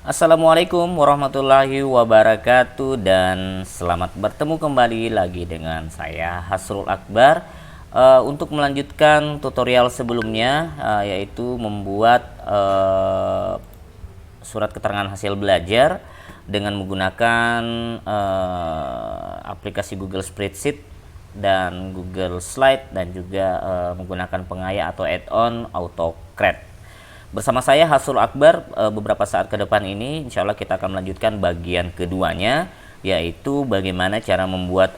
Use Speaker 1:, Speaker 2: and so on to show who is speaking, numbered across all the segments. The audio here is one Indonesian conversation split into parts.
Speaker 1: Assalamualaikum warahmatullahi wabarakatuh dan selamat bertemu kembali lagi dengan saya Hasrul Akbar untuk melanjutkan tutorial sebelumnya yaitu membuat surat keterangan hasil belajar dengan menggunakan aplikasi Google Spreadsheet dan Google Slide dan juga menggunakan pengaya atau add-on AutoCAD. Bersama saya Hasrul Akbar, beberapa saat ke depan ini insya Allah kita akan melanjutkan bagian keduanya, yaitu bagaimana cara membuat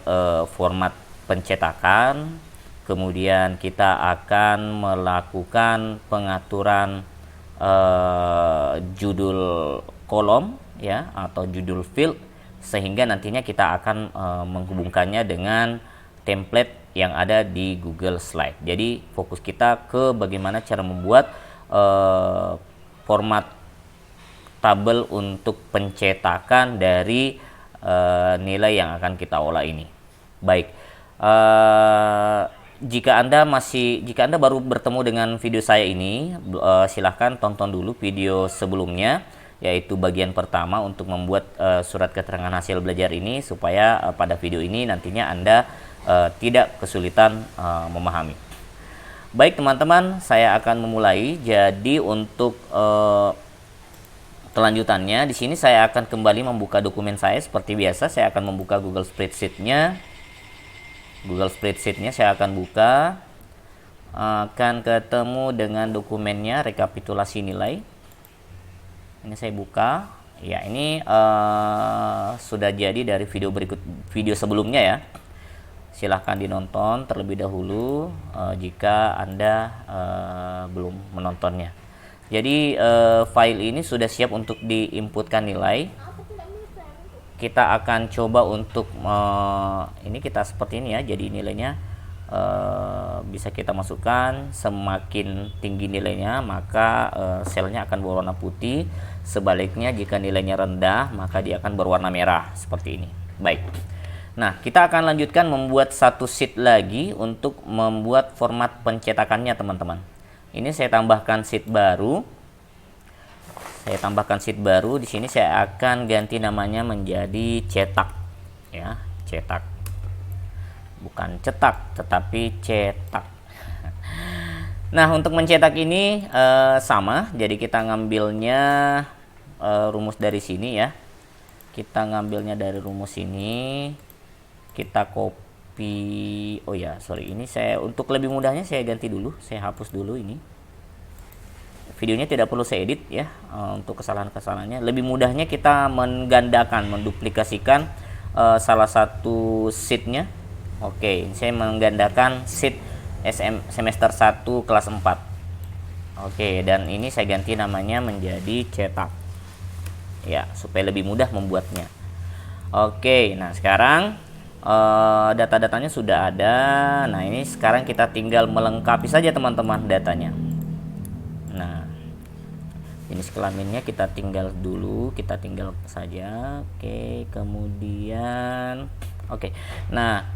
Speaker 1: format pencetakan. Kemudian kita akan melakukan pengaturan judul kolom ya atau judul field, sehingga nantinya kita akan menghubungkannya dengan template yang ada di Google Slide. Jadi fokus kita ke bagaimana cara membuat format tabel untuk pencetakan dari nilai yang akan kita olah ini. Baik, jika Anda baru bertemu dengan video saya ini, silahkan tonton dulu video sebelumnya, yaitu bagian pertama untuk membuat surat keterangan hasil belajar ini, supaya pada video ini nantinya Anda tidak kesulitan memahami. Baik teman-teman, saya akan memulai. Jadi untuk kelanjutannya di sini saya akan kembali membuka dokumen saya seperti biasa. Saya akan membuka Google Spreadsheet-nya. Saya akan buka. Akan ketemu dengan dokumennya rekapitulasi nilai. Ini saya buka. Ya, ini sudah jadi dari video sebelumnya ya. Silahkan dinonton terlebih dahulu jika Anda belum menontonnya. Jadi file ini sudah siap untuk diinputkan nilai. Kita akan coba untuk ini kita seperti ini ya. Jadi nilainya bisa kita masukkan. Semakin tinggi nilainya maka selnya akan berwarna putih. Sebaliknya jika nilainya rendah maka dia akan berwarna merah seperti ini. Baik. Nah, kita akan lanjutkan membuat satu sheet lagi untuk membuat format pencetakannya, teman-teman. Ini saya tambahkan sheet baru. Di sini saya akan ganti namanya menjadi cetak. Ya, cetak. Bukan cetak, tetapi cetak. Nah, untuk mencetak ini sama. Jadi kita ngambilnya rumus dari sini ya. Kita ngambilnya dari rumus ini. Kita copy, oh ya sorry, ini saya untuk lebih mudahnya saya ganti dulu, saya hapus dulu ini videonya, tidak perlu saya edit ya. Untuk kesalahan-kesalahannya lebih mudahnya kita menduplikasikan salah satu sheetnya. Oke, saya menggandakan sheet semester 1 kelas 4. Oke, dan ini saya ganti namanya menjadi cetak ya, supaya lebih mudah membuatnya. Oke, nah sekarang data-datanya sudah ada. Nah, ini sekarang kita tinggal melengkapi saja teman-teman datanya. Nah, jenis kelaminnya kita tinggal saja. Oke, kemudian oke. Nah,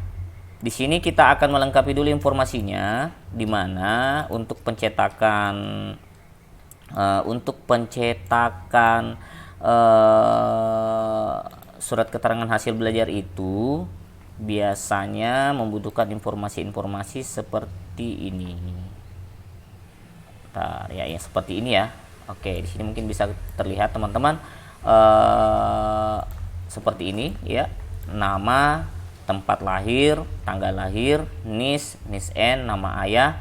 Speaker 1: di sini kita akan melengkapi dulu informasinya, di mana untuk pencetakan surat keterangan hasil belajar itu biasanya membutuhkan informasi-informasi seperti ini. Bentar, ya seperti ini ya. Oke, di sini mungkin bisa terlihat teman-teman seperti ini ya. Nama, tempat lahir, tanggal lahir, NIS, NISN, nama ayah,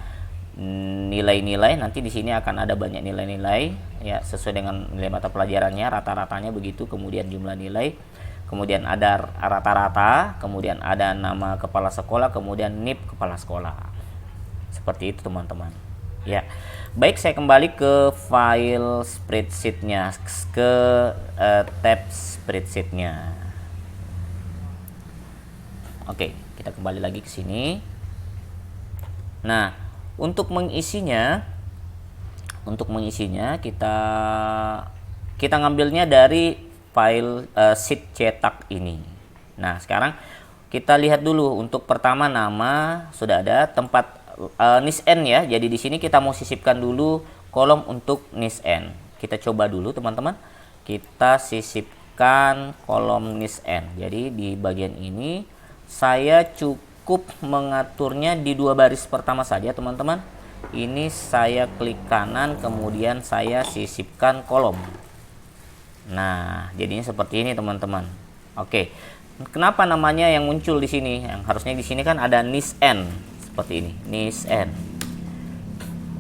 Speaker 1: nilai-nilai. Nanti di sini akan ada banyak nilai-nilai ya, sesuai dengan nilai mata pelajarannya, rata-ratanya begitu. Kemudian jumlah nilai, kemudian ada rata-rata, kemudian ada nama kepala sekolah, kemudian NIP kepala sekolah. Seperti itu teman-teman. Ya, baik, saya kembali ke file spreadsheetnya, ke tab spreadsheetnya. Oke, kita kembali lagi ke sini. Nah, untuk mengisinya kita ngambilnya dari file sheet cetak ini. Nah, sekarang kita lihat dulu. Untuk pertama nama sudah ada, tempat NISN ya. Jadi di sini kita mau sisipkan dulu kolom untuk NISN. Kita coba dulu teman-teman. kita sisipkan kolom nis n. Jadi di bagian ini saya cukup mengaturnya di 2 baris pertama saja teman-teman. Ini saya klik kanan, kemudian saya sisipkan kolom. Nah, jadinya seperti ini teman-teman. Oke. Kenapa namanya yang muncul di sini? Yang harusnya di sini kan ada nis n seperti ini, nis n.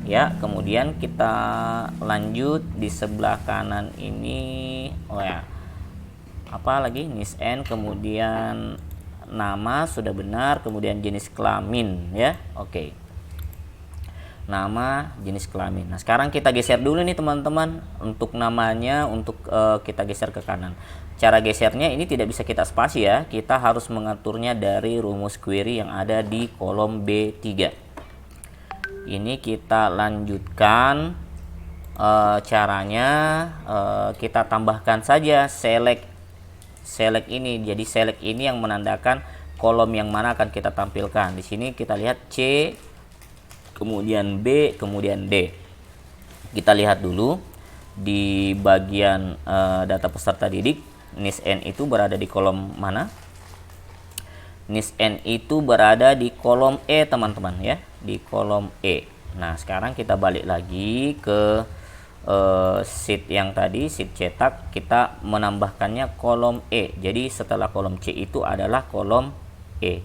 Speaker 1: Ya, kemudian kita lanjut di sebelah kanan ini. Oh ya, apa lagi? Nis n, kemudian nama sudah benar, kemudian jenis kelamin ya. Oke. Nama, jenis kelamin. Nah, sekarang kita geser dulu nih teman-teman untuk namanya, untuk kita geser ke kanan. Cara gesernya ini tidak bisa kita spasi ya. Kita harus mengaturnya dari rumus query yang ada di kolom B3. Ini kita lanjutkan caranya, kita tambahkan saja select ini. Jadi select ini yang menandakan kolom yang mana akan kita tampilkan. Di sini kita lihat C, kemudian B, kemudian D. Kita lihat dulu di bagian data peserta didik, nis n itu berada di kolom mana? Nis n itu berada di kolom E teman-teman ya, di kolom E. Nah, sekarang kita balik lagi ke sheet yang tadi, sheet cetak, kita menambahkannya kolom E. Jadi setelah kolom C itu adalah kolom E.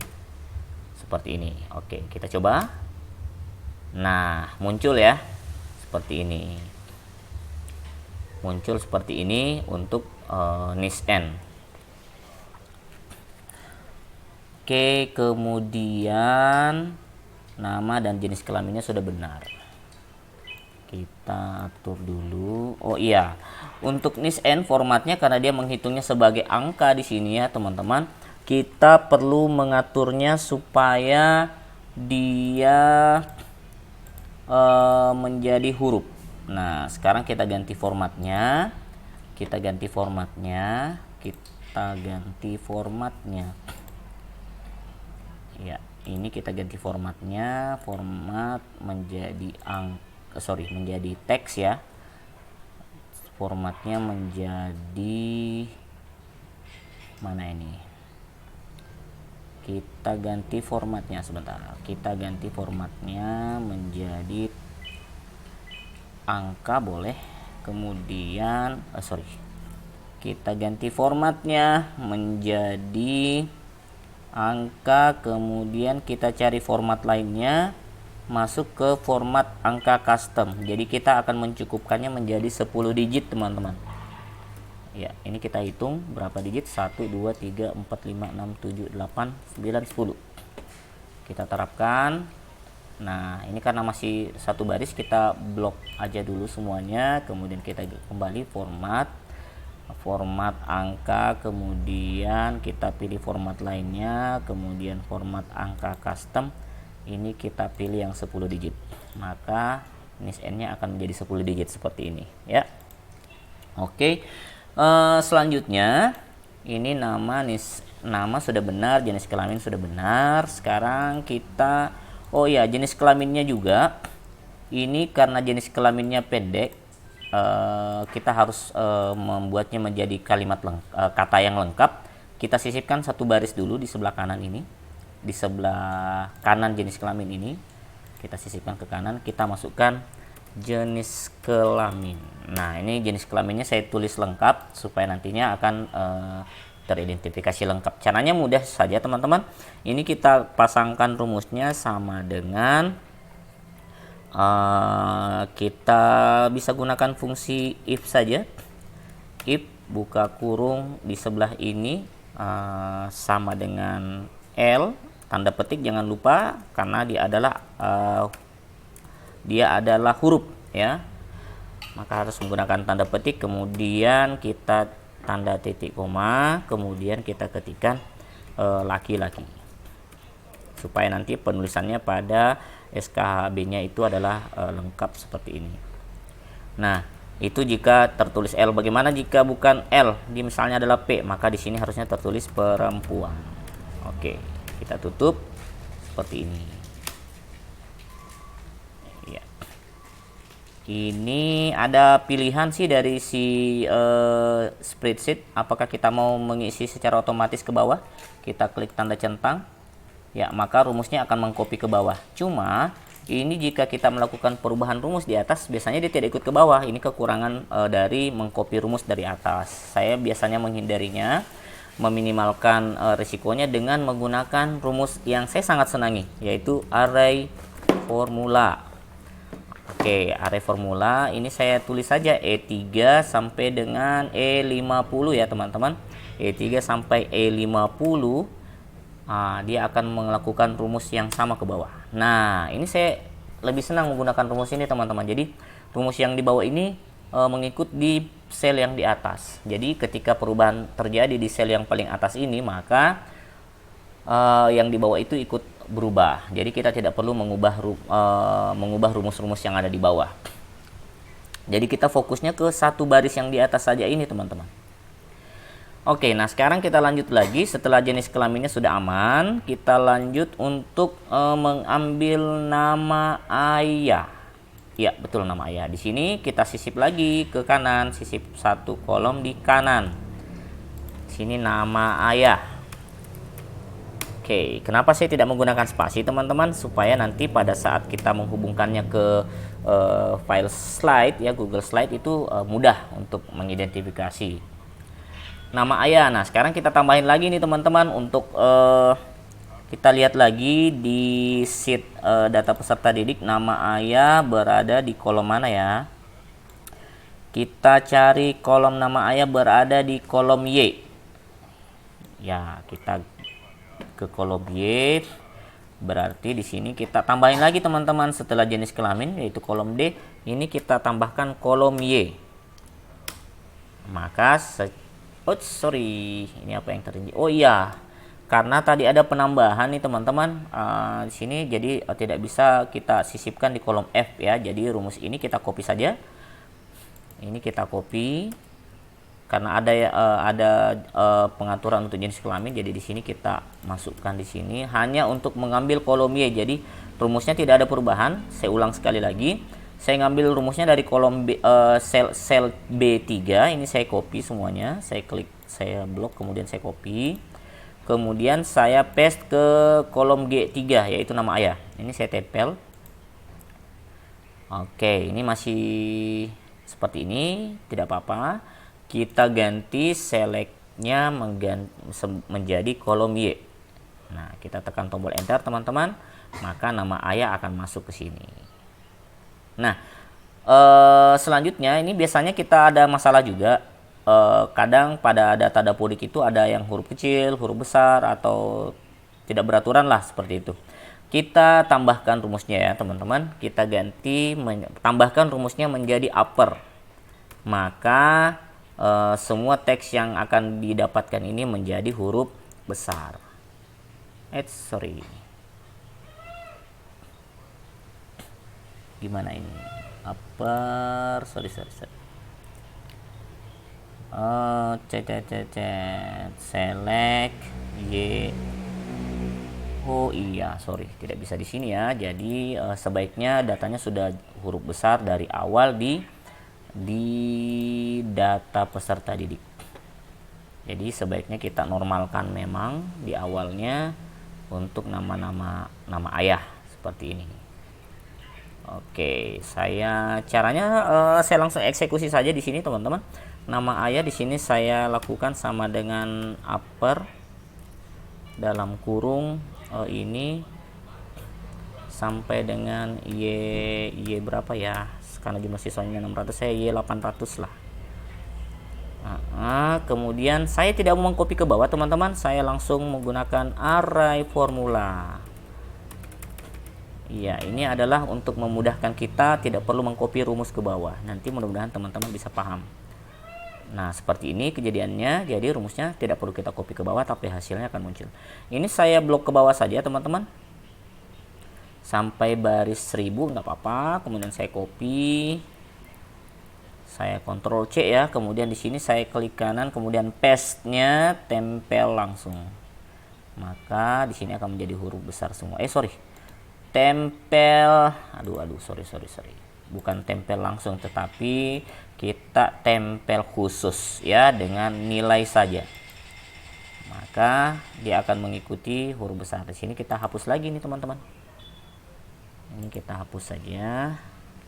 Speaker 1: Seperti ini. Oke, kita coba. Nah, muncul ya. Seperti ini. Muncul seperti ini untuk nis n. Oke, kemudian nama dan jenis kelaminnya sudah benar. Kita atur dulu. Oh iya, untuk nis n formatnya karena dia menghitungnya sebagai angka di sini ya teman-teman, kita perlu mengaturnya supaya dia menjadi huruf. Nah, sekarang kita ganti formatnya. Ya, ini kita ganti formatnya, format menjadi menjadi teks ya. Formatnya menjadi mana ini? Kita ganti formatnya sebentar. Kita ganti formatnya menjadi angka boleh. Kemudian kita ganti formatnya menjadi angka, kemudian kita cari format lainnya, masuk ke format angka custom. Jadi kita akan mencukupkannya menjadi 10 digit teman-teman ya. Ini kita hitung berapa digit, 1, 2, 3, 4, 5, 6, 7, 8, 9, 10. Kita terapkan. Nah, ini karena masih satu baris, kita blok aja dulu semuanya, kemudian kita kembali format angka, kemudian kita pilih format lainnya, kemudian format angka custom, ini kita pilih yang 10 digit, maka nis n nya akan menjadi 10 digit seperti ini ya. Oke, selanjutnya ini nama sudah benar, jenis kelamin sudah benar. Sekarang kita jenis kelaminnya juga, ini karena jenis kelaminnya pendek, kita harus membuatnya menjadi kata yang lengkap. Kita sisipkan satu baris dulu di sebelah kanan ini, di sebelah kanan jenis kelamin ini kita sisipkan ke kanan, kita masukkan jenis kelamin. Nah, ini jenis kelaminnya saya tulis lengkap supaya nantinya akan teridentifikasi lengkap. Caranya mudah saja teman-teman. Ini kita pasangkan rumusnya sama dengan kita bisa gunakan fungsi if saja. If buka kurung di sebelah ini sama dengan L, tanda petik jangan lupa karena dia adalah huruf ya, maka harus menggunakan tanda petik, kemudian kita tanda titik koma, kemudian kita ketikkan laki-laki supaya nanti penulisannya pada SKHB-nya itu adalah lengkap seperti ini. Nah, itu jika tertulis L. Bagaimana jika bukan L? Di misalnya adalah P, maka di sini harusnya tertulis perempuan. Oke, kita tutup seperti ini. Ya. Ini ada pilihan sih dari si spreadsheet, apakah kita mau mengisi secara otomatis ke bawah. Kita klik tanda centang, ya maka rumusnya akan mengcopy ke bawah. Cuma ini jika kita melakukan perubahan rumus di atas, biasanya dia tidak ikut ke bawah. Ini kekurangan dari mengcopy rumus dari atas. Saya biasanya menghindarinya, meminimalkan risikonya dengan menggunakan rumus yang saya sangat senangi, yaitu array formula. Oke, array formula ini saya tulis saja E3 sampai dengan E50 ya teman-teman. E3 sampai E50. Nah, dia akan melakukan rumus yang sama ke bawah. Nah, ini saya lebih senang menggunakan rumus ini teman-teman. Jadi, rumus yang di bawah ini mengikut di sel yang di atas. Jadi, ketika perubahan terjadi di sel yang paling atas ini, maka yang di bawah itu ikut berubah. Jadi kita tidak perlu mengubah rumus-rumus yang ada di bawah. Jadi kita fokusnya ke satu baris yang di atas saja ini teman-teman. Oke, nah sekarang kita lanjut lagi. Setelah jenis kelaminnya sudah aman, kita lanjut untuk mengambil nama ayah. Ya, betul, nama ayah. Di sini kita sisip lagi ke kanan, sisip satu kolom di kanan. Sini nama ayah. Oke, kenapa saya tidak menggunakan spasi teman-teman? Supaya nanti pada saat kita menghubungkannya ke file slide ya, Google Slide itu mudah untuk mengidentifikasi nama ayah. Nah, sekarang kita tambahin lagi nih teman-teman untuk kita lihat lagi di sheet data peserta didik, nama ayah berada di kolom mana ya? Kita cari kolom nama ayah berada di kolom Y. Ya, kita ke kolom Y, berarti di sini kita tambahin lagi teman-teman setelah jenis kelamin yaitu kolom D, ini kita tambahkan kolom Y. Maka ini apa yang terjadi? Oh iya, karena tadi ada penambahan nih teman-teman di sini, jadi tidak bisa kita sisipkan di kolom F ya. Jadi rumus ini kita copy saja. Ini kita copy. Karena ada pengaturan untuk jenis kelamin, jadi di sini kita masukkan di sini hanya untuk mengambil kolom Y. Jadi rumusnya tidak ada perubahan. Saya ulang sekali lagi. Saya ngambil rumusnya dari kolom B, sel B3. Ini saya copy semuanya. Saya klik, saya blok, kemudian saya copy. Kemudian saya paste ke kolom G3 yaitu nama ayah. Ini saya tempel. Oke, ini masih seperti ini, tidak apa-apa. Kita ganti selectnya menjadi kolom Y. Nah, kita tekan tombol enter teman-teman, maka nama ayah akan masuk ke sini. Nah, selanjutnya ini biasanya kita ada masalah juga. Kadang pada data dapodik itu ada yang huruf kecil, huruf besar, atau tidak beraturan lah seperti itu. Kita tambahkan rumusnya ya teman-teman. Kita tambahkan rumusnya menjadi upper. Maka semua teks yang akan didapatkan ini menjadi huruf besar. Gimana ini? Upper, select Y. Oh iya, tidak bisa di sini ya. Jadi sebaiknya datanya sudah huruf besar dari awal di data peserta didik. Jadi sebaiknya kita normalkan memang di awalnya untuk nama ayah seperti ini. Oke, caranya saya langsung eksekusi saja di sini teman-teman. Nama ayah di sini saya lakukan sama dengan upper dalam kurung ini sampai dengan Y berapa ya? Karena jumlah siswanya 600, saya Y 800 lah. Kemudian saya tidak mau mengcopy ke bawah teman-teman, saya langsung menggunakan array formula. Iya, ini adalah untuk memudahkan kita tidak perlu mengcopy rumus ke bawah. Nanti mudah-mudahan teman-teman bisa paham. Nah, seperti ini kejadiannya. Jadi rumusnya tidak perlu kita copy ke bawah, tapi hasilnya akan muncul. Ini saya blok ke bawah saja teman-teman, sampai baris 1000 nggak apa-apa. Kemudian saya copy, saya Ctrl C ya. Kemudian di sini saya klik kanan, kemudian paste-nya tempel langsung. Maka di sini akan menjadi huruf besar semua. Tempel. Sorry. bukan tempel langsung, tetapi kita tempel khusus ya dengan nilai saja. Maka dia akan mengikuti huruf besar. Di sini kita hapus lagi nih teman-teman. Ini kita hapus saja.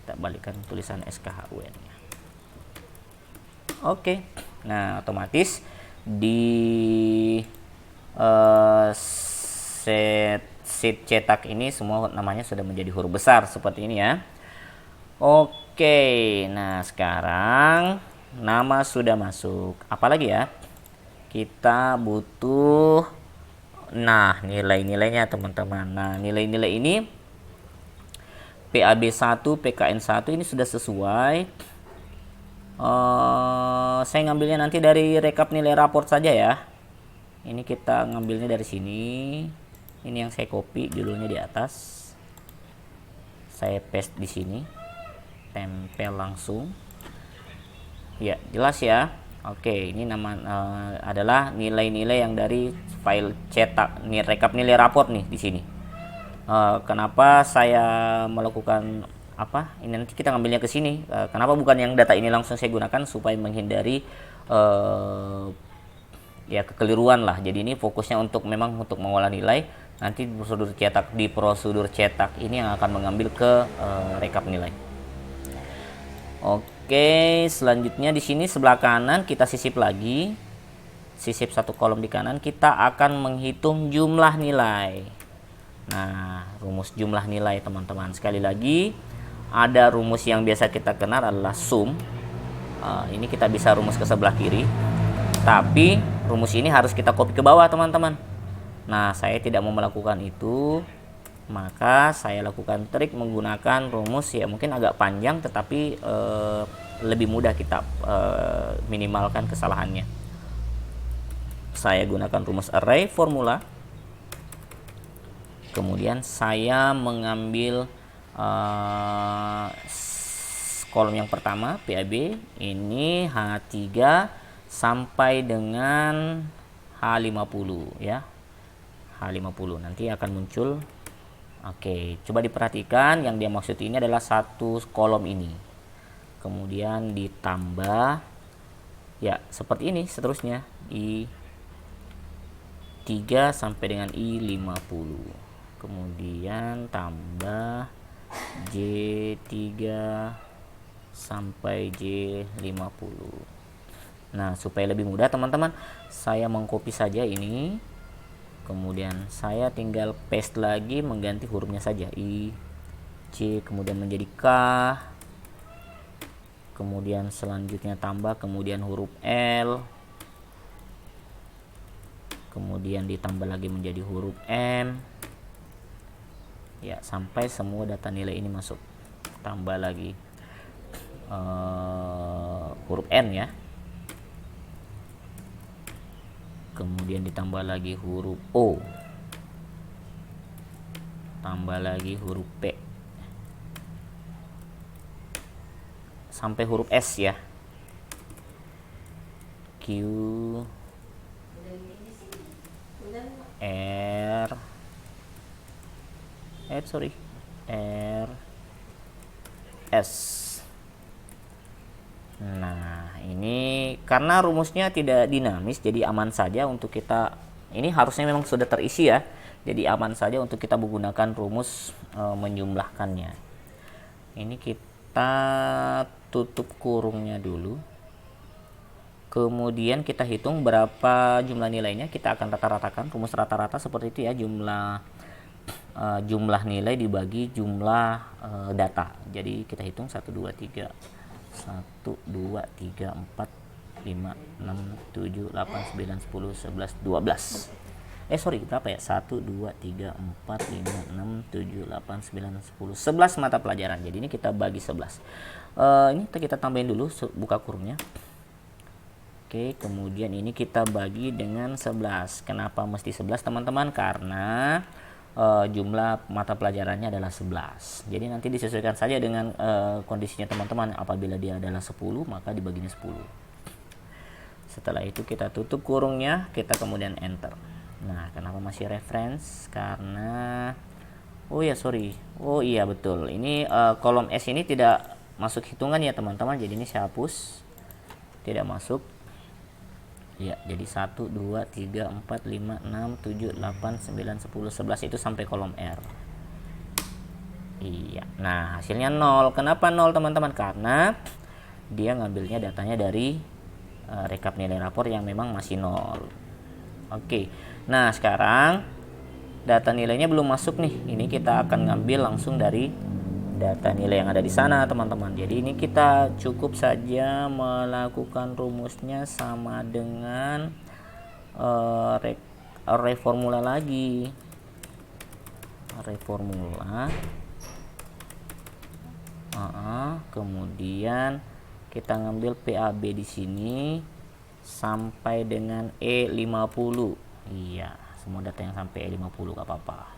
Speaker 1: Kita balikkan tulisan SKHUN-nya. Oke. Nah, otomatis di sheet cetak ini semua namanya sudah menjadi huruf besar seperti ini ya. Oke, nah sekarang nama sudah masuk. Apalagi ya? Kita butuh nilai-nilainya teman-teman. Nah, nilai-nilai ini PAB 1, PKN 1 ini sudah sesuai. Saya ngambilnya nanti dari rekap nilai raport saja ya. Ini kita ngambilnya dari sini. Ini yang saya copy judulnya di atas. Saya paste di sini. Tempel langsung. Ya, jelas ya. Oke, ini nama adalah nilai-nilai yang dari file cetak rekap nilai raport nih di sini. Kenapa saya melakukan apa? Ini nanti kita ngambilnya ke sini. Kenapa bukan yang data ini langsung saya gunakan supaya menghindari ya kekeliruan lah. Jadi ini fokusnya untuk memang untuk mengolah nilai. Nanti di prosedur cetak ini yang akan mengambil ke rekap nilai. Oke, selanjutnya di sini sebelah kanan kita sisip lagi. Sisip satu kolom di kanan, kita akan menghitung jumlah nilai. Nah, rumus jumlah nilai teman-teman. Sekali lagi, ada rumus yang biasa kita kenal adalah sum. Ini kita bisa rumus ke sebelah kiri. Tapi rumus ini harus kita copy ke bawah teman-teman. Nah, saya tidak mau melakukan itu. Maka saya lakukan trik menggunakan rumus ya mungkin agak panjang tetapi lebih mudah kita minimalkan kesalahannya. Saya gunakan rumus array formula. Kemudian saya mengambil kolom yang pertama PAB ini H3 sampai dengan H50 ya. H50 nanti akan muncul. Oke, coba diperhatikan yang dia maksud ini adalah satu kolom ini. Kemudian ditambah ya seperti ini seterusnya I3 sampai dengan I50. Kemudian tambah J3 sampai J50. Nah, supaya lebih mudah teman-teman, saya mengcopy saja ini. Kemudian saya tinggal paste lagi mengganti hurufnya saja I, C, kemudian menjadi K, kemudian selanjutnya tambah, kemudian huruf L, kemudian ditambah lagi menjadi huruf M ya, sampai semua data nilai ini masuk. Tambah lagi huruf N ya, kemudian ditambah lagi huruf O, tambah lagi huruf P sampai huruf S ya, Q, R, S. Nah, ini karena rumusnya tidak dinamis jadi aman saja untuk kita. Ini harusnya memang sudah terisi ya. Jadi aman saja untuk kita menggunakan rumus menjumlahkannya. Ini kita tutup kurungnya dulu. Kemudian kita hitung berapa jumlah nilainya. Kita akan rata-ratakan rumus rata-rata seperti itu ya, jumlah nilai dibagi jumlah data. Jadi kita hitung 1 2 3 1 2 3 4 5 6 7 8 9 10 11 12. Berapa ya? 1 2 3 4 5 6 7 8 9 10 11 mata pelajaran. Jadi ini kita bagi 11. Ini kita tambahin dulu, buka kurungnya. Oke, kemudian ini kita bagi dengan 11. Kenapa mesti 11 teman-teman? Karena jumlah mata pelajarannya adalah 11. Jadi nanti disesuaikan saja dengan kondisinya teman-teman. Apabila dia adalah 10 maka dibaginya 10. Setelah itu kita tutup kurungnya, kita kemudian enter. Nah, kenapa masih reference? Karena oh iya betul, ini kolom S ini tidak masuk hitungan ya teman-teman, jadi ini saya hapus, tidak masuk ya. Jadi 1 2 3 4 5 6 7 8 9 10 11 itu sampai kolom R. Iya, nah hasilnya 0. Kenapa 0 teman-teman? Karena dia ngambilnya datanya dari rekap nilai rapor yang memang masih 0. Oke, nah sekarang data nilainya belum masuk nih. Ini kita akan ngambil langsung dari data nilai yang ada di sana teman-teman. Jadi ini kita cukup saja melakukan rumusnya sama dengan reformula lagi. Reformula. Kemudian kita ngambil PAB di sini sampai dengan E50. Iya, semua data yang sampai E50 gak apa-apa.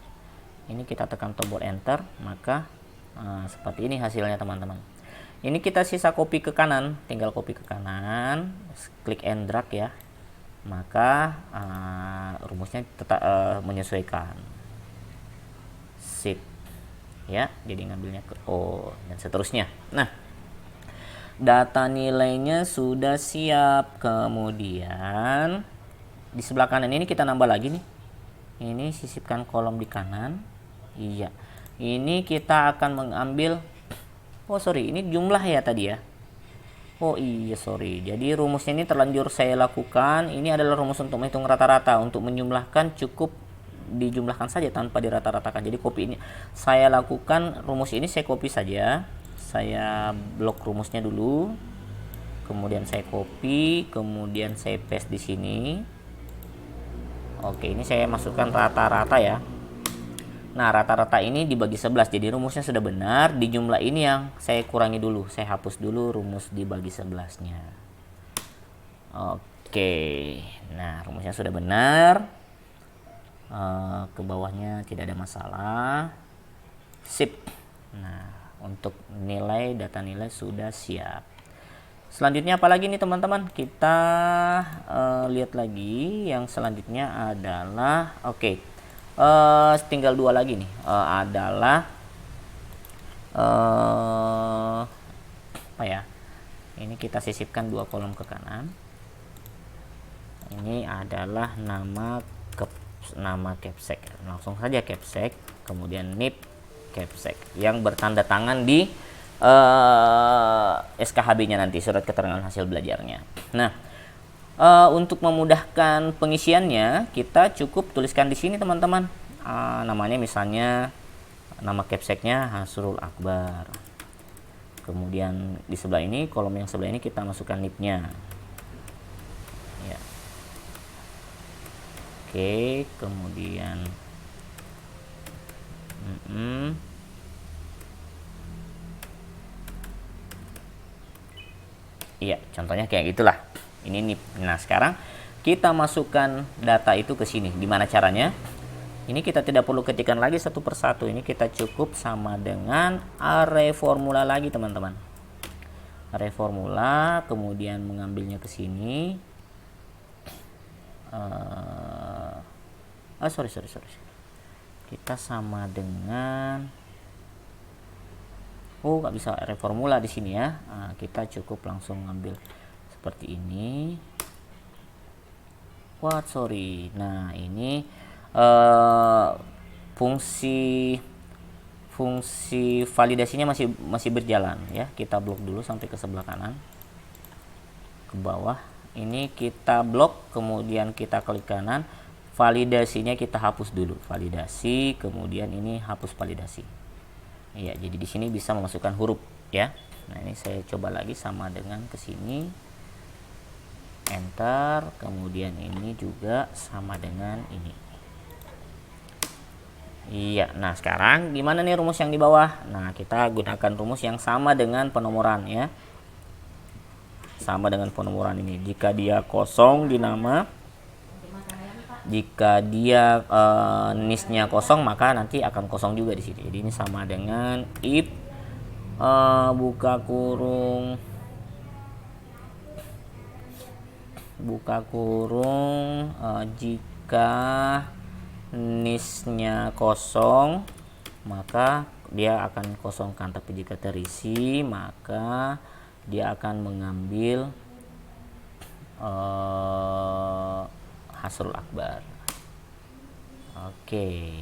Speaker 1: Ini kita tekan tombol enter, maka seperti ini hasilnya teman-teman. Ini kita sisa copy ke kanan, tinggal copy ke kanan, klik and drag ya. Maka rumusnya tetap menyesuaikan. Sip. Ya, jadi ngambilnya ke O dan seterusnya. Nah, data nilainya sudah siap. Kemudian di sebelah kanan ini kita nambah lagi nih. Ini sisipkan kolom di kanan. Iya. Ini kita akan mengambil, oh sorry, ini jumlah ya tadi ya. Oh iya sorry. Jadi rumusnya ini terlanjur saya lakukan. Ini adalah rumus untuk menghitung rata-rata. Untuk menjumlahkan cukup dijumlahkan saja tanpa dirata-ratakan. Jadi copy ini saya lakukan, rumus ini saya copy saja. Saya blok rumusnya dulu. Kemudian saya copy, kemudian saya paste di sini. Oke, ini saya masukkan rata-rata ya. Nah, rata-rata ini dibagi 11. Jadi rumusnya sudah benar. Di jumlah ini yang saya kurangi dulu. Saya hapus dulu rumus dibagi 11-nya. Oke. Nah, rumusnya sudah benar. Ke bawahnya tidak ada masalah. Sip. Nah, untuk nilai, data nilai sudah siap. Selanjutnya apa lagi nih teman-teman? Kita lihat lagi. Yang selanjutnya adalah tinggal 2 lagi nih. Adalah apa ya? Ini kita sisipkan 2 kolom ke kanan. Ini adalah nama capsec. Langsung saja capsec, kemudian NIP capsec yang bertanda tangan di SKHB-nya nanti, surat keterangan hasil belajarnya. Nah, untuk memudahkan pengisiannya, kita cukup tuliskan di sini teman-teman. Namanya misalnya nama capsec-nya Hasrul Akbar. Kemudian di sebelah ini, kolom yang sebelah ini kita masukkan NIP-nya. Ya. Oke, kemudian iya, contohnya kayak gitulah. Ini NIP. Nah, sekarang kita masukkan data itu ke sini. Gimana caranya? Ini kita tidak perlu ketikkan lagi satu persatu. Ini kita cukup sama dengan array formula lagi, teman-teman. Array formula, kemudian mengambilnya ke sini. Sorry. Kita sama dengan nggak bisa array formula di sini ya. Kita cukup langsung ngambil seperti ini. Sorry. Nah, ini fungsi validasinya masih berjalan ya. Kita blok dulu sampai ke sebelah kanan, ke bawah. Ini kita blok, kemudian kita klik kanan, validasinya kita hapus dulu, validasi, kemudian ini hapus validasi. Iya, jadi di sini bisa memasukkan huruf ya. Nah, ini saya coba lagi sama dengan ke sini, enter, kemudian ini juga sama dengan ini. Iya, nah sekarang gimana nih rumus yang di bawah? Nah, kita gunakan rumus yang sama dengan penomoran ya. Sama dengan penomoran ini. Jika dia kosong di nama, jika dia nisnya kosong, maka nanti akan kosong juga di sini. Jadi ini sama dengan if buka kurung jika nisnya kosong, maka dia akan kosongkan, tapi jika terisi maka dia akan mengambil hasrul akbar. Oke.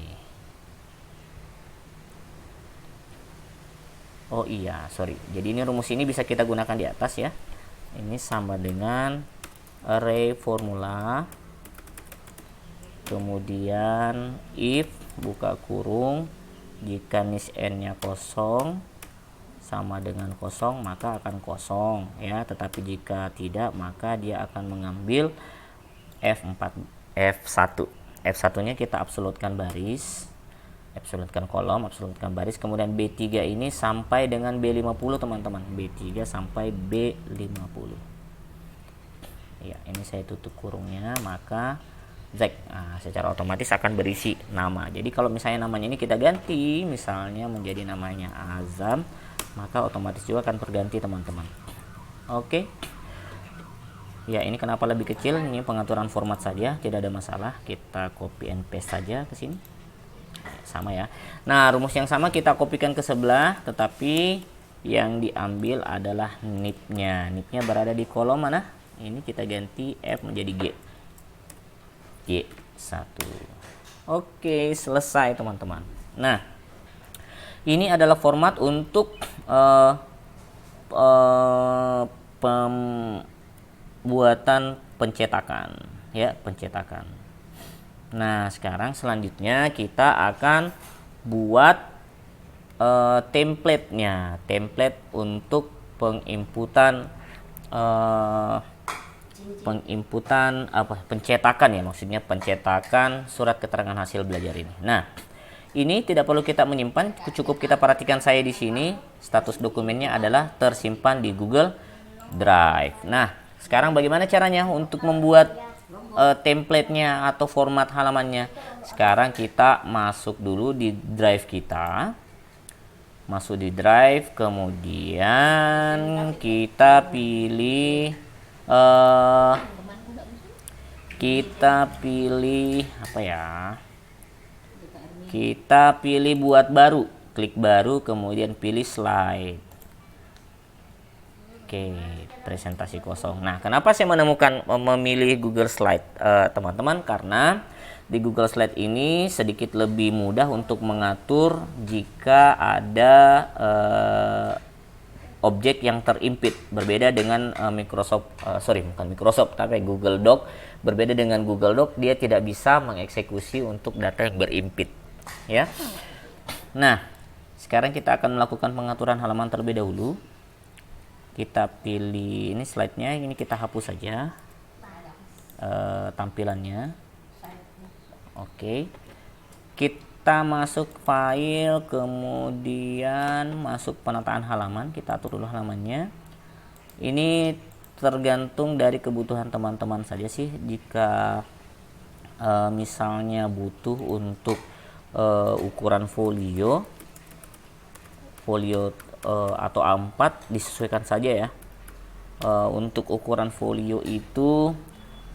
Speaker 1: Oh iya, sorry. Jadi ini rumus ini bisa kita gunakan di atas ya. Ini sama dengan array formula, kemudian if buka kurung, jika nis n-nya kosong sama dengan kosong maka akan kosong ya, tetapi jika tidak maka dia akan mengambil F1 nya kita absolutkan baris, absolutkan kolom, absolutkan baris, kemudian B3 ini sampai dengan B50 teman-teman, B3 sampai B50 ya. Ini saya tutup kurungnya, maka secara otomatis akan berisi nama. Jadi kalau misalnya namanya ini kita ganti misalnya menjadi namanya Azam, maka otomatis juga akan terganti teman-teman. Oke ya, ini kenapa lebih kecil, ini pengaturan format saja, tidak ada masalah. Kita copy and paste saja ke sini, sama ya. Nah, rumus yang sama kita kopikan ke sebelah, tetapi yang diambil adalah nip-nya. Nip-nya berada di kolom mana? Ini kita ganti F menjadi G1. Oke, selesai teman-teman. Nah, ini adalah format untuk pembuatan pencetakan ya, pencetakan. Nah, sekarang selanjutnya kita akan buat template-nya, template untuk pencetakan ya, maksudnya pencetakan surat keterangan hasil belajar ini. Nah, ini tidak perlu kita menyimpan, cukup kita perhatikan saya di sini status dokumennya adalah tersimpan di Google Drive. Nah, sekarang bagaimana caranya untuk membuat template-nya atau format halamannya? Sekarang kita masuk dulu di drive kita, masuk di drive, kemudian kita pilih apa ya, kita pilih buat baru, klik baru, kemudian pilih slide. Oke, presentasi kosong. Nah, kenapa saya memilih Google Slide teman-teman? Karena di Google Slide ini sedikit lebih mudah untuk mengatur jika ada objek yang terimpit, berbeda dengan tapi Google Doc. Berbeda dengan Google Doc, dia tidak bisa mengeksekusi untuk data yang berimpit ya. Nah, sekarang kita akan melakukan pengaturan halaman terlebih dahulu. Kita pilih ini slide-nya, ini kita hapus saja tampilannya. Oke, kita masuk file, kemudian masuk penataan halaman, kita atur dulu halamannya. Ini tergantung dari kebutuhan teman-teman saja sih. Jika misalnya butuh untuk ukuran folio atau A4 disesuaikan saja ya. Untuk ukuran folio itu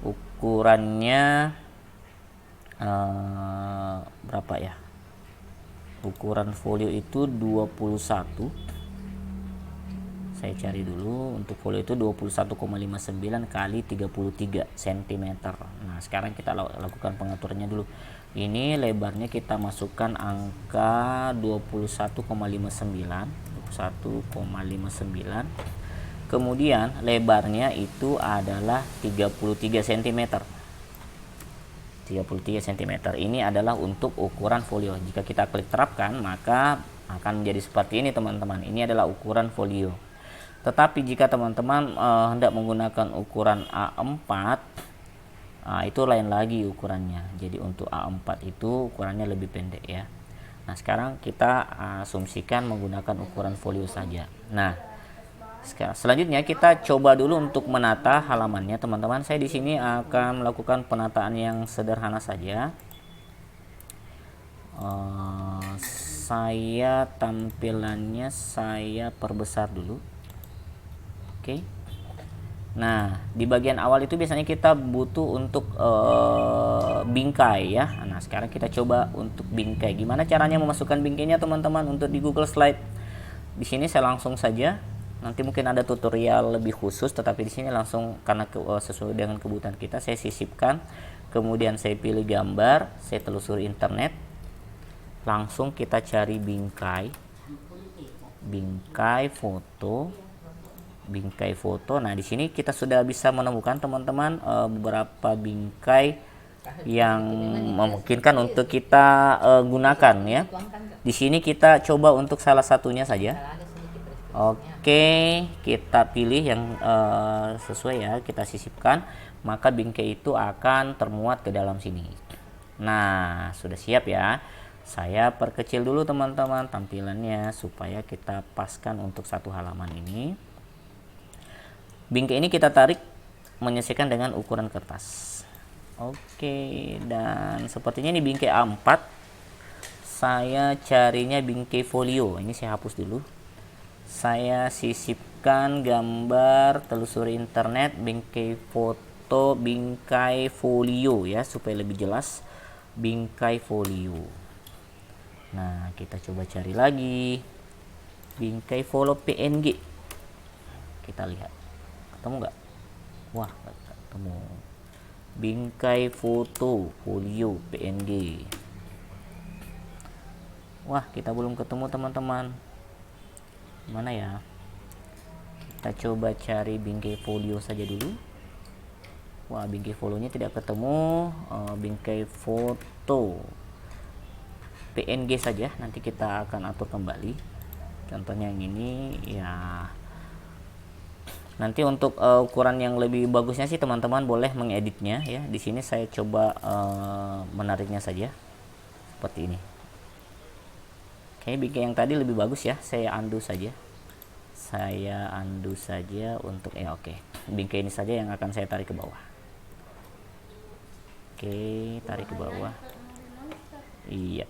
Speaker 1: ukurannya berapa ya? Ukuran folio itu 21. Saya cari dulu, untuk folio itu 21,59 kali 33 cm. Nah, sekarang kita lakukan pengaturannya dulu. Ini lebarnya kita masukkan angka 21,59. Kemudian lebarnya itu adalah 33 cm. 33 cm ini adalah untuk ukuran folio. Jika kita klik terapkan, maka akan menjadi seperti ini teman-teman. Ini adalah ukuran folio. Tetapi jika teman-teman hendak menggunakan ukuran A4, itu lain lagi ukurannya. Jadi untuk A4 itu ukurannya lebih pendek ya. Nah, sekarang kita asumsikan menggunakan ukuran folio saja. Nah, selanjutnya kita coba dulu untuk menata halamannya teman-teman. Saya di sini akan melakukan penataan yang sederhana saja. Saya tampilannya saya perbesar dulu. Oke. Nah, di bagian awal itu biasanya kita butuh untuk bingkai ya. Nah, sekarang kita coba untuk bingkai. Gimana caranya memasukkan bingkainya teman-teman untuk di Google Slide? Di sini saya langsung saja. Nanti mungkin ada tutorial lebih khusus, tetapi di sini langsung karena sesuai dengan kebutuhan kita, saya sisipkan. Kemudian saya pilih gambar, saya telusuri internet. Langsung kita cari bingkai. Bingkai foto. Bingkai foto. Nah, di sini kita sudah bisa menemukan teman-teman beberapa bingkai yang memungkinkan untuk kita gunakan ya. Di sini kita coba untuk salah satunya saja. Oke, kita pilih yang sesuai ya, kita sisipkan, maka bingkai itu akan termuat ke dalam sini. Nah, sudah siap ya. Saya perkecil dulu teman-teman tampilannya supaya kita paskan untuk satu halaman ini. Bingkai ini kita tarik menyesuaikan dengan ukuran kertas. Oke, dan sepertinya ini bingkai A4. Saya carinya bingkai folio. Ini saya hapus dulu. Saya sisipkan gambar, telusuri internet, bingkai foto, bingkai folio ya, supaya lebih jelas. Bingkai folio. Nah, kita coba cari lagi. Bingkai folio PNG. Kita lihat. Ketemu nggak? Wah, nggak ketemu. Bingkai foto folio PNG. Wah, kita belum ketemu teman-teman. Mana ya? Kita coba cari bingkai folio saja dulu. Wah, bingkai folionya tidak ketemu. Bingkai foto PNG saja. Nanti kita akan atur kembali. Contohnya yang ini ya. Nanti untuk ukuran yang lebih bagusnya sih teman-teman boleh mengeditnya ya. Di sini saya coba menariknya saja seperti ini. Oke, bingkai yang tadi lebih bagus ya. Saya undo saja. Saya undo saja untuk oke. Bingkai ini saja yang akan saya tarik ke bawah. Oke, tarik ke bawah. Iya.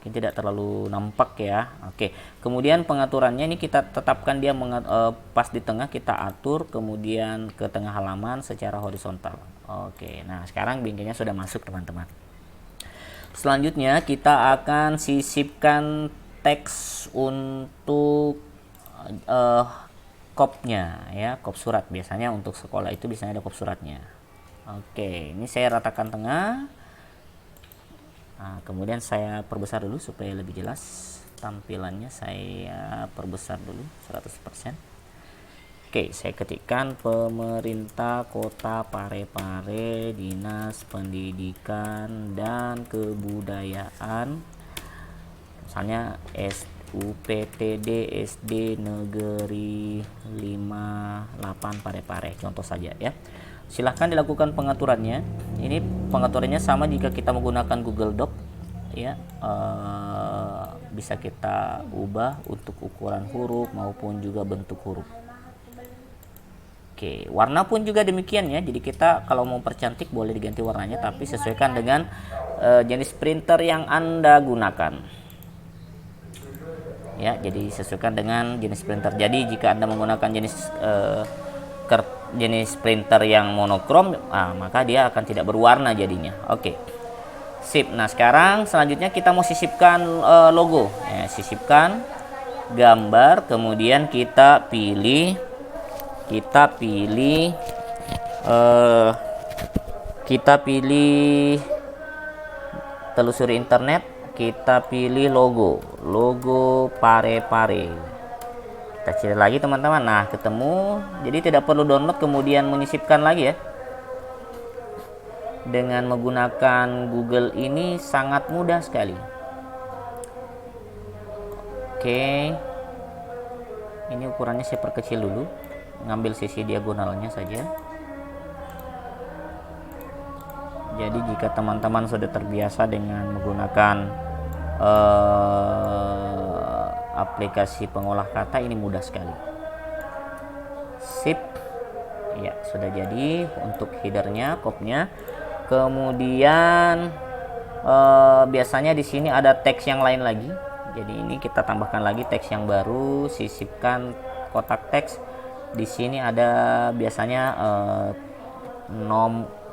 Speaker 1: Tidak terlalu nampak ya. Oke, kemudian pengaturannya ini kita tetapkan dia pas di tengah, kita atur, kemudian ke tengah halaman secara horizontal. Oke, nah sekarang bingkainya sudah masuk teman-teman. Selanjutnya kita akan sisipkan teks untuk kopnya ya, kop surat. Biasanya untuk sekolah itu biasanya ada kop suratnya. Oke, ini saya ratakan tengah. Nah, kemudian saya perbesar dulu supaya lebih jelas tampilannya. Saya perbesar dulu 100%. Oke, saya ketikkan Pemerintah Kota Parepare, Dinas Pendidikan dan Kebudayaan, misalnya UPTD SD Negeri 58 Parepare, contoh saja ya. Silahkan dilakukan pengaturannya. Ini pengaturannya sama jika kita menggunakan Google Doc ya. Bisa kita ubah untuk ukuran huruf maupun juga bentuk huruf. Oke, warna pun juga demikian ya. Jadi kita kalau mau percantik boleh diganti warnanya, tapi sesuaikan dengan jenis printer yang Anda gunakan. Ya, jadi sesuaikan dengan jenis printer. Jadi jika Anda menggunakan jenis printer yang monokrom, maka dia akan tidak berwarna jadinya. Oke, sip. Nah, sekarang selanjutnya kita mau sisipkan logo ya, sisipkan gambar, kemudian kita pilih telusuri internet, kita pilih logo Parepare. Kita cari lagi teman-teman. Nah, ketemu. Jadi tidak perlu download kemudian menyisipkan lagi ya. Dengan menggunakan Google ini sangat mudah sekali. Oke. Ini ukurannya saya perkecil dulu. Ngambil sisi diagonalnya saja. Jadi jika teman-teman sudah terbiasa dengan menggunakan aplikasi pengolah kata, ini mudah sekali. Sip. Ya, sudah jadi untuk headernya, kopnya. Kemudian biasanya di sini ada teks yang lain lagi. Jadi ini kita tambahkan lagi teks yang baru, sisipkan kotak teks. Di sini ada biasanya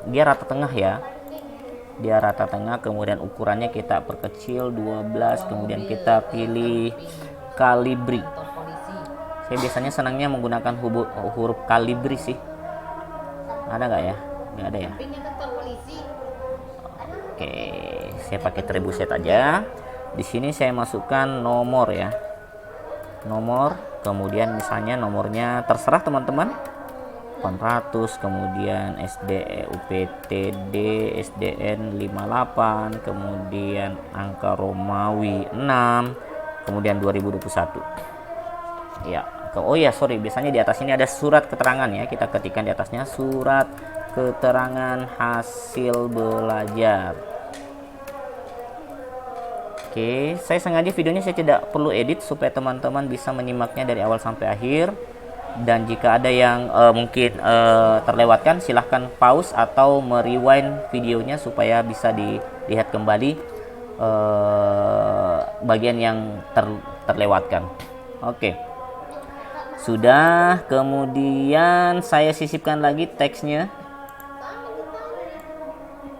Speaker 1: dia rata tengah ya. Dia rata tengah, kemudian ukurannya kita perkecil 12, kemudian kita pilih kalibri. Saya biasanya senangnya menggunakan huruf kalibri sih. Ada nggak ya? Nggak ada ya. Oke, saya pakai trebuchet aja. Di sini saya masukkan nomor ya. Nomor, kemudian misalnya nomornya terserah teman-teman. 800, kemudian SDE UPTD SDN 58, kemudian angka Romawi 6, kemudian 2021 ya. Oh ya, sorry, biasanya di atas ini ada surat keterangan ya, kita ketikkan di atasnya surat keterangan hasil belajar. Oke, saya sengaja videonya saya tidak perlu edit supaya teman-teman bisa menyimaknya dari awal sampai akhir. Dan jika ada yang mungkin terlewatkan, silahkan pause atau merewind videonya supaya bisa dilihat kembali bagian yang terlewatkan. Oke, sudah. Kemudian saya sisipkan lagi teksnya.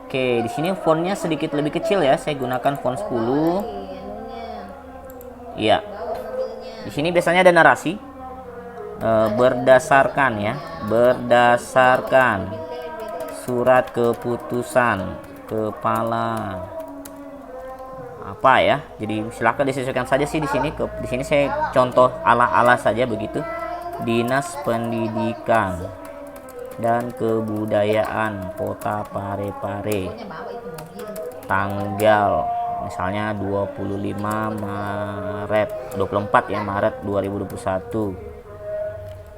Speaker 1: Oke, di sini fontnya sedikit lebih kecil ya, saya gunakan font 10. Iya, di sini biasanya ada narasi. Berdasarkan ya, berdasarkan surat keputusan kepala apa ya. Jadi silakan disesuaikan saja sih di sini. Di sini saya contoh ala-ala saja begitu. Dinas Pendidikan dan Kebudayaan Kota Parepare. Tanggal misalnya 24 ya, Maret 2021.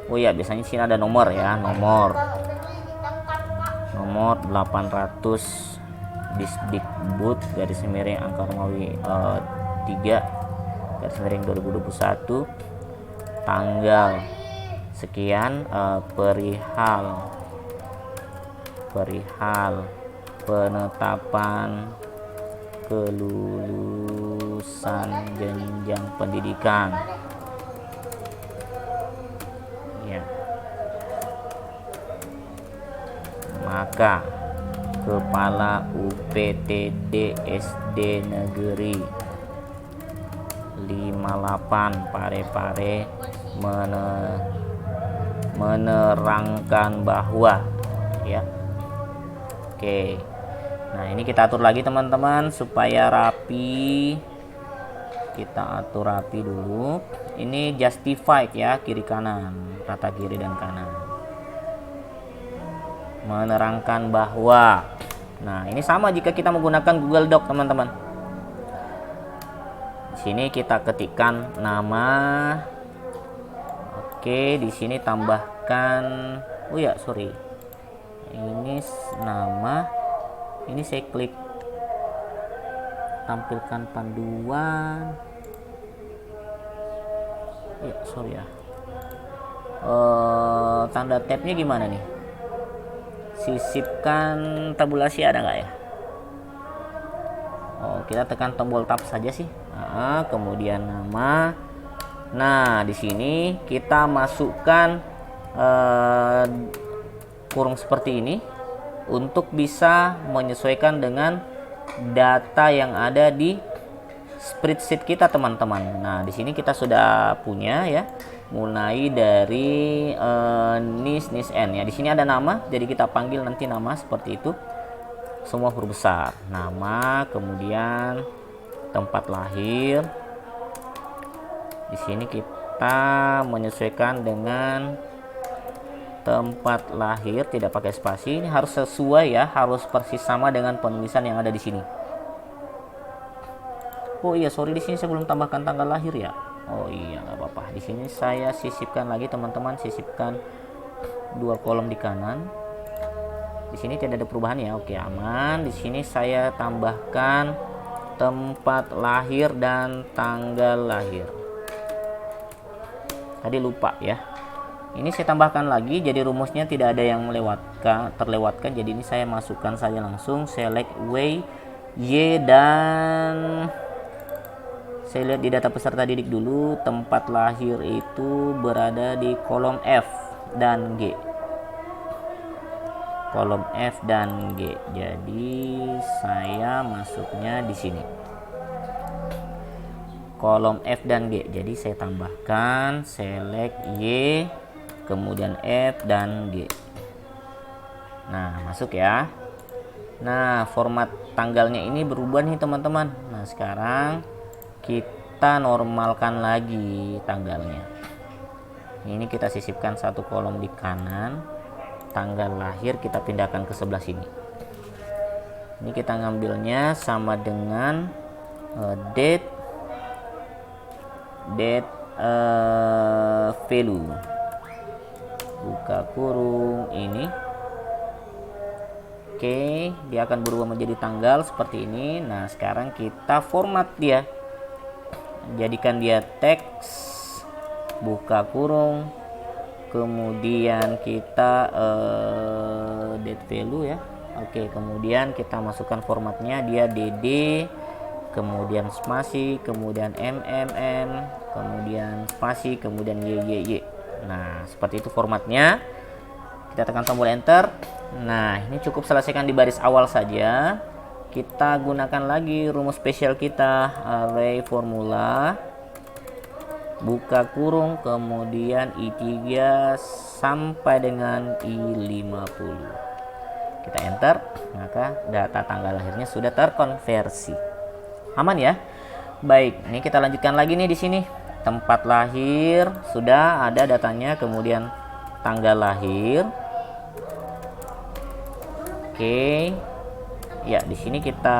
Speaker 1: Oh ya, biasanya sini ada nomor ya, nomor 800 Disdikbud garis miring angka Romawi 3 garis miring 2021, tanggal sekian, perihal penetapan kelulusan jenjang pendidikan. Maka Kepala UPTD SD Negeri 58 Parepare menerangkan bahwa ya. Oke. Nah, ini kita atur lagi teman-teman supaya rapi. Kita atur rapi dulu. Ini justified ya, kiri kanan, rata kiri dan kanan. Menerangkan bahwa. Nah, ini sama jika kita menggunakan Google Doc teman-teman. Di sini kita ketikkan nama. Oke, di sini tambahkan. Oh ya, sorry. Ini nama. Ini saya klik tampilkan panduan. Ya, sorry ya. Tanda tabnya gimana nih? Sisipkan tabulasi ada nggak ya? Oh, kita tekan tombol tab saja sih. Nah, kemudian nama. Nah, di sini kita masukkan kurung seperti ini untuk bisa menyesuaikan dengan data yang ada di spreadsheet kita teman-teman. Nah, di sini kita sudah punya ya, mulai dari NIS N ya. Di sini ada nama, jadi kita panggil nanti nama seperti itu, semua huruf besar. Nama, kemudian tempat lahir. Di sini kita menyesuaikan dengan tempat lahir, tidak pakai spasi. Ini harus sesuai ya, harus persis sama dengan penulisan yang ada di sini. Oh iya, sorry, di sini saya belum tambahkan tanggal lahir ya. Oh iya, nggak apa-apa. Di sini saya sisipkan lagi teman-teman, sisipkan 2 kolom di kanan. Di sini tidak ada perubahan ya. Oke, aman. Di sini saya tambahkan tempat lahir dan tanggal lahir. Tadi lupa ya. Ini saya tambahkan lagi, jadi rumusnya tidak ada yang terlewatkan. Jadi ini saya masukkan saja langsung, select Y, dan saya lihat di data peserta didik dulu, tempat lahir itu berada di kolom F. dan G. Kolom F dan G. Jadi saya masuknya di sini. Kolom F dan G. Jadi saya tambahkan select Y, kemudian F dan G. Nah, masuk ya. Nah, format tanggalnya ini berubah nih teman-teman. Nah, sekarang kita normalkan lagi tanggalnya. Ini kita sisipkan satu kolom di kanan. Tanggal lahir kita pindahkan ke sebelah sini. Ini kita ngambilnya sama dengan date value. Buka kurung ini. Oke, dia akan berubah menjadi tanggal seperti ini. Nah, sekarang kita format dia. Jadikan dia teks, buka kurung, kemudian kita date value ya. Oke, kemudian kita masukkan formatnya, dia DD, kemudian spasi, kemudian kemudian spasi, kemudian YYY. Nah, seperti itu formatnya. Kita tekan tombol enter. Nah, ini cukup selesaikan di baris awal saja. Kita gunakan lagi rumus spesial kita, array formula, buka kurung, kemudian I3 sampai dengan I50. Kita enter, maka data tanggal lahirnya sudah terkonversi. Aman ya? Baik, ini kita lanjutkan lagi nih di sini. Tempat lahir sudah ada datanya, kemudian tanggal lahir. Oke. Ya, di sini kita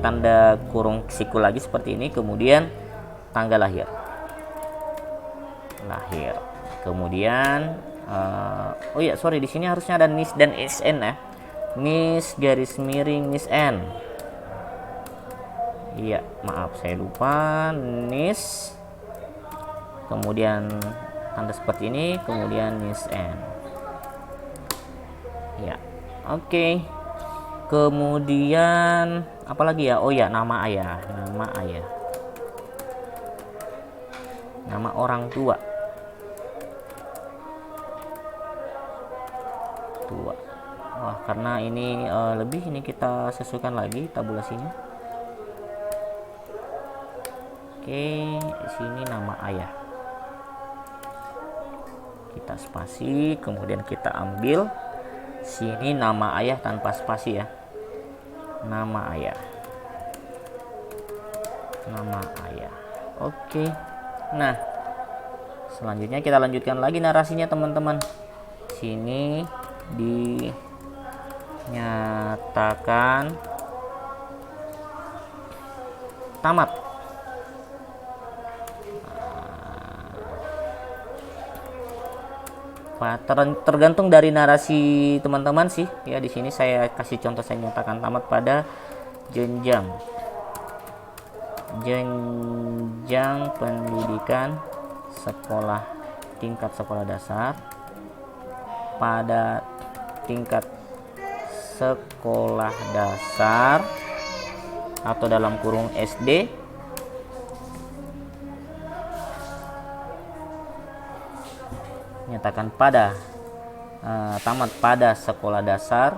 Speaker 1: tanda kurung siku lagi seperti ini, kemudian tanggal lahir. Kemudian oh ya, sorry, di sini harusnya ada NIS dan SN ya. NIS garis miring NIS N. Iya, maaf saya lupa. NIS, kemudian tanda seperti ini, kemudian NIS N. Ya, oke. Kemudian apalagi ya? Oh ya, nama ayah, nama orang tua. Wah, karena ini lebih, ini kita sesuaikan lagi tabulasinya. Oke, di sini nama ayah. Kita spasi, kemudian kita ambil sini nama ayah tanpa spasi ya. Nama ayah. Oke. Nah, selanjutnya kita lanjutkan lagi narasinya teman-teman. Sini dinyatakan tamat. Tergantung dari narasi teman-teman sih ya. Di sini saya kasih contoh, saya nyatakan tamat pada jenjang pendidikan tingkat sekolah dasar, pada tingkat sekolah dasar atau dalam kurung SD, nyatakan pada tamat pada sekolah dasar.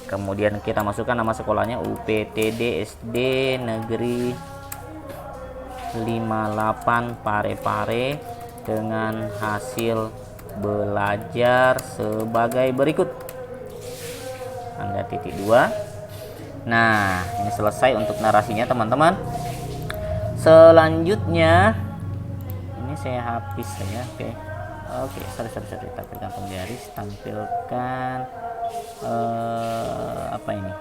Speaker 1: Kemudian kita masukkan nama sekolahnya UPTD SD Negeri 58 Parepare dengan hasil belajar sebagai berikut. Tanda titik 2. Nah, ini selesai untuk narasinya teman-teman. Selanjutnya ini saya hapus saja. Oke, sorry, tampilkan penggaris, tampilkan apa ini?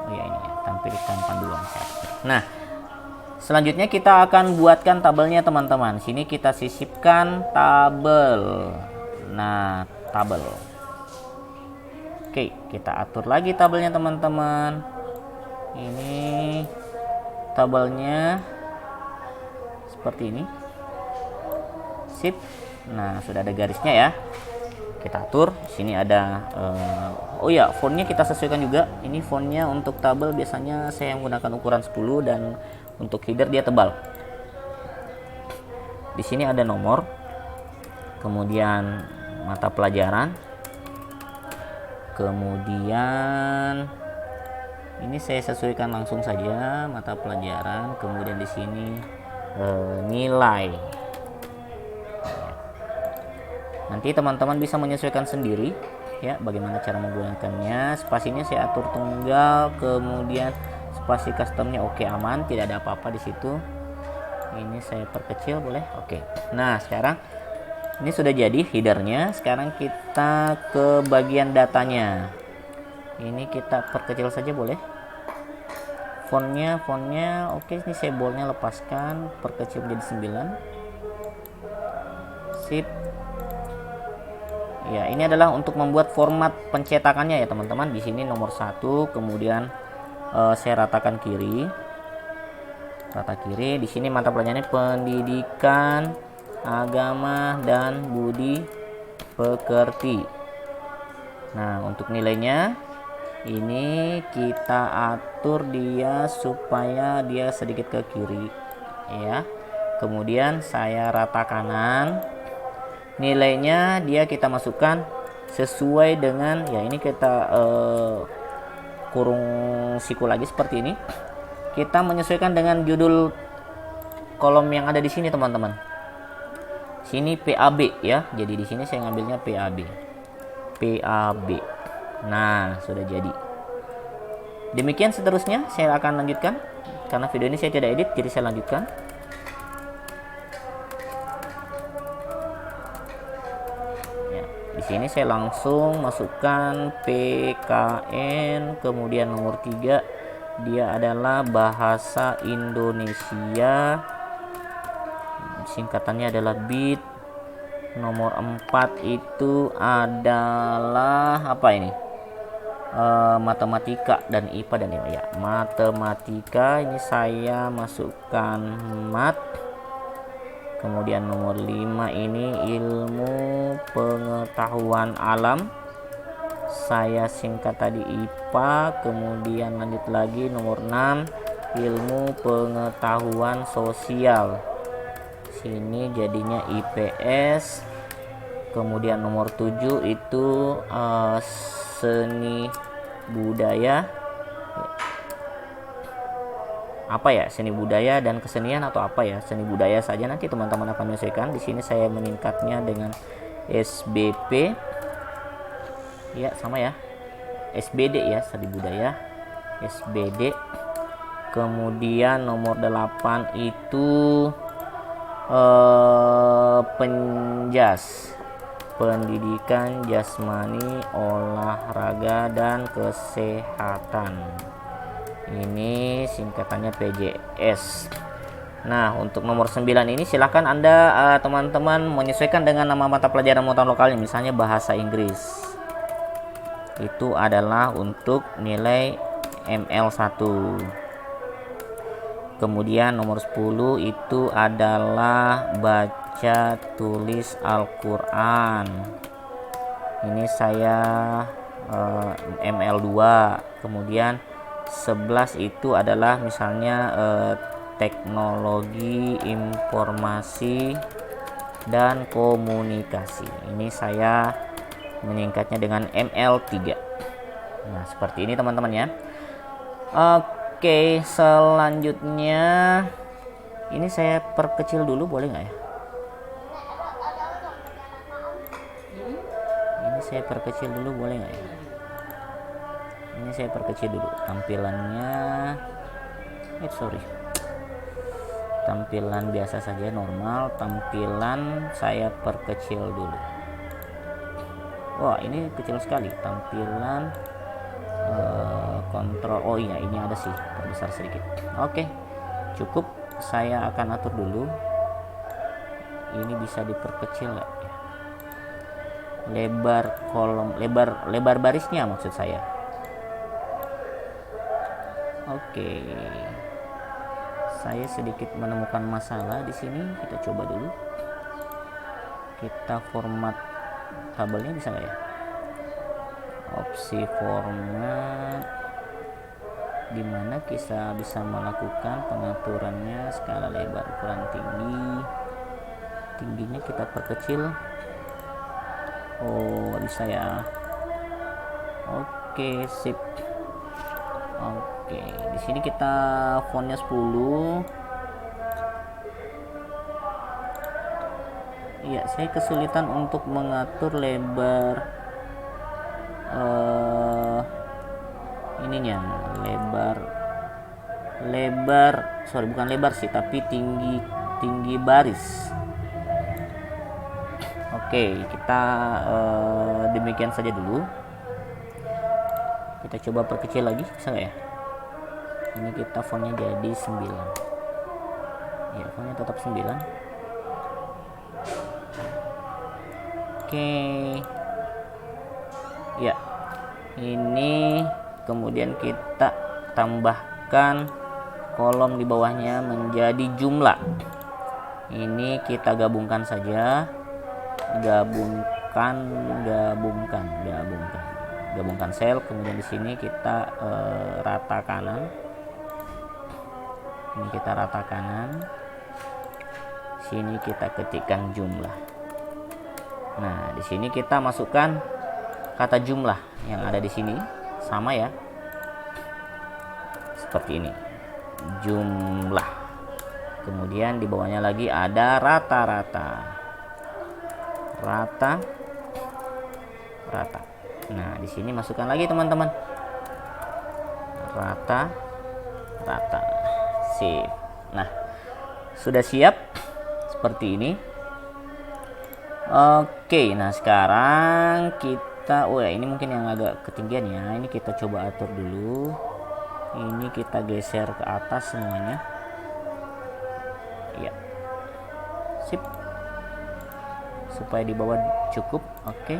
Speaker 1: Oh ya, ini ya, tampilkan panduan chat. Nah, selanjutnya kita akan buatkan tabelnya teman-teman. Sini kita sisipkan tabel. Nah, tabel. Oke, kita atur lagi tabelnya teman-teman. Ini tabelnya seperti ini. Sip. Nah, sudah ada garisnya ya. Kita atur. Sini ada oh ya, fontnya kita sesuaikan juga. Ini fontnya untuk tabel biasanya saya menggunakan ukuran 10 dan untuk header dia tebal. di sini ada nomor, kemudian mata pelajaran, kemudian ini saya sesuaikan langsung saja mata pelajaran, kemudian di sini nilai. Nanti teman-teman bisa menyesuaikan sendiri ya bagaimana cara menggunakannya. Spasinya saya atur tunggal, kemudian spasi customnya oke, aman, tidak ada apa-apa di situ. Ini saya perkecil boleh. Oke. Nah, sekarang ini sudah jadi headernya. Sekarang kita ke bagian datanya. Ini kita perkecil saja boleh. Fontnya oke, ini saya boldnya lepaskan, perkecil menjadi 9. Sip. Ya, ini adalah untuk membuat format pencetakannya ya teman-teman. Di sini nomor 1, kemudian saya ratakan kiri. Rata kiri. Di sini mata pelajarannya pendidikan, agama, dan budi pekerti. Nah, untuk nilainya ini kita atur dia supaya dia sedikit ke kiri ya. Kemudian saya rata kanan. Nilainya dia kita masukkan sesuai dengan ya, ini kita kurung siku lagi seperti ini. Kita menyesuaikan dengan judul kolom yang ada di sini teman-teman. Sini PAB ya. Jadi di sini saya ngambilnya PAB. Nah, sudah jadi. Demikian seterusnya saya akan lanjutkan. Karena video ini saya tidak edit, jadi saya lanjutkan. Di sini saya langsung masukkan PKN, kemudian nomor 3 dia adalah bahasa Indonesia, singkatannya adalah BIT. Nomor 4 itu adalah apa ini? Matematika dan IPA dan ya. Matematika ini saya masukkan mat. Kemudian nomor 5 ini ilmu pengetahuan alam, saya singkat tadi IPA. Kemudian lanjut lagi nomor 6 ilmu pengetahuan sosial, sini jadinya IPS. Kemudian nomor 7 itu seni budaya, apa ya, seni budaya dan kesenian atau apa ya, seni budaya saja, nanti teman-teman akan menyesuaikan. Di sini saya meningkatnya dengan SBP ya, sama ya, SBD ya, seni budaya SBD. Kemudian nomor 8 itu penjas, pendidikan jasmani, olahraga dan kesehatan, ini singkatannya PJS. Nah, untuk nomor 9 ini silahkan Anda teman-teman menyesuaikan dengan nama mata pelajaran muatan lokalnya. Misalnya bahasa Inggris, itu adalah untuk nilai ML1. Kemudian nomor 10 itu adalah baca tulis Al-Quran, ini saya ML2. Kemudian 11 itu adalah misalnya teknologi informasi dan komunikasi, ini saya meningkatnya dengan ML3. Nah, seperti ini teman-teman ya. Oke, selanjutnya ini saya perkecil dulu boleh nggak ya? Ini saya perkecil dulu boleh nggak ya? Ini saya perkecil dulu tampilannya. Tampilan biasa saja, normal. Tampilan saya perkecil dulu. Wah, ini kecil sekali tampilan. Kontrol, oh iya, ini ada sih, terbesar sedikit. Oke, cukup. Saya akan atur dulu. Ini bisa diperkecil ya, lebar kolom, lebar barisnya maksud saya. Oke, saya sedikit menemukan masalah di sini. Kita coba dulu. Kita format tabelnya bisa nggak ya? Opsi format, dimana kita bisa melakukan pengaturannya, skala lebar ukuran tinggi. tingginya kita perkecil. Oh, bisa ya. Oke, sip. Oke, di sini kita fontnya 10. Iya, saya kesulitan untuk mengatur lebar ininya, sorry, bukan lebar sih, tapi tinggi baris. Oke, kita demikian saja dulu. Kita coba perkecil lagi, bisa nggak ya? Ini kita fontnya jadi 9. Ya, fontnya tetap 9. Oke. Ya. Ini kemudian kita tambahkan kolom di bawahnya menjadi jumlah. Ini kita gabungkan saja. Gabungkan sel, kemudian di sini kita rata kanan. Ini kita rata kanan. Sini kita ketikkan jumlah. Nah, di sini kita masukkan kata jumlah yang ada di sini, sama ya. Seperti ini. Jumlah. Kemudian di bawahnya lagi ada rata-rata. Rata. Nah, di sini masukkan lagi teman-teman. Rata. Sip. Nah, sudah siap seperti ini. Oke, nah sekarang kita, ini mungkin yang agak ketinggian ya. Ini kita coba atur dulu. Ini kita geser ke atas semuanya. Ya. Sip. Supaya di bawah cukup. Oke.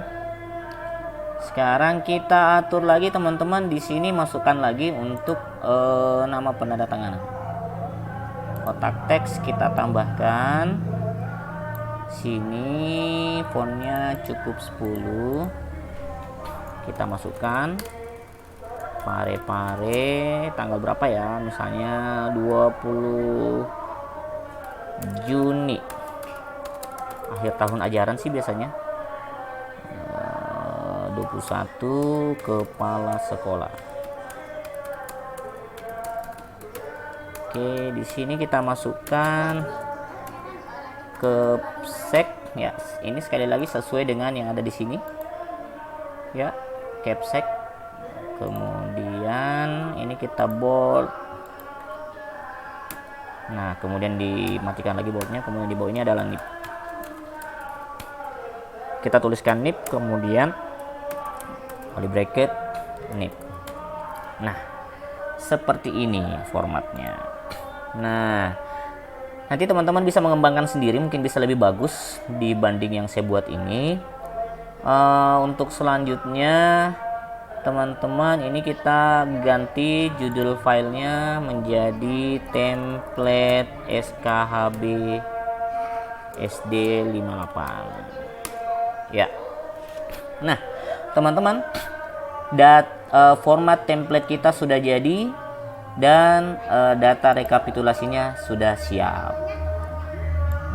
Speaker 1: Sekarang kita atur lagi teman-teman, di sini masukkan lagi untuk nama penandatanganan. Kotak teks kita tambahkan. Sini fontnya cukup 10. Kita masukkan pare tanggal berapa ya? Misalnya 20 Juni. Akhir tahun ajaran sih biasanya. 21 kepala sekolah. Oke, di sini kita masukkan capsek ya. Ini sekali lagi sesuai dengan yang ada di sini. Ya, capsek. Kemudian ini kita bold. Nah, kemudian dimatikan lagi boldnya. Kemudian di bawah ini adalah nip. Kita tuliskan nip, kemudian curly bracket nip. Nah, seperti ini formatnya. Nah, nanti teman-teman bisa mengembangkan sendiri, mungkin bisa lebih bagus dibanding yang saya buat ini. Untuk selanjutnya teman-teman, ini kita ganti judul filenya menjadi template SKHB SD 58 ya. Nah teman-teman, format template kita sudah jadi dan data rekapitulasinya sudah siap.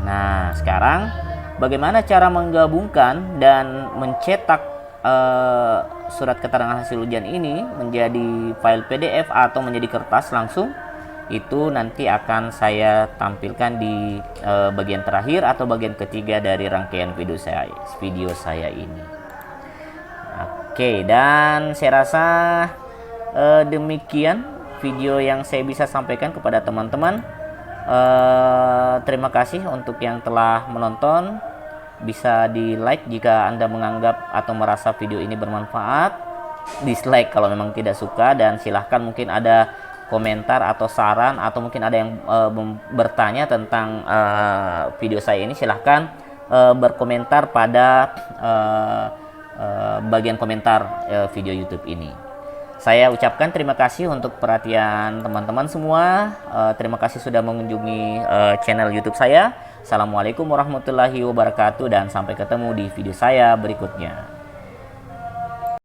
Speaker 1: Nah, sekarang bagaimana cara menggabungkan dan mencetak surat keterangan hasil ujian ini menjadi file PDF atau menjadi kertas langsung? Itu nanti akan saya tampilkan di bagian terakhir atau bagian ketiga dari rangkaian video saya ini. Oke, dan saya rasa demikian video yang saya bisa sampaikan kepada teman-teman. Terima kasih untuk yang telah menonton. Bisa di like jika Anda menganggap atau merasa video ini bermanfaat, dislike kalau memang tidak suka, dan silahkan mungkin ada komentar atau saran, atau mungkin ada yang bertanya tentang video saya ini, silahkan berkomentar pada bagian komentar video YouTube ini. Saya ucapkan terima kasih untuk perhatian teman-teman semua. Terima kasih sudah mengunjungi channel YouTube saya. Assalamualaikum warahmatullahi wabarakatuh, dan sampai ketemu di video saya berikutnya.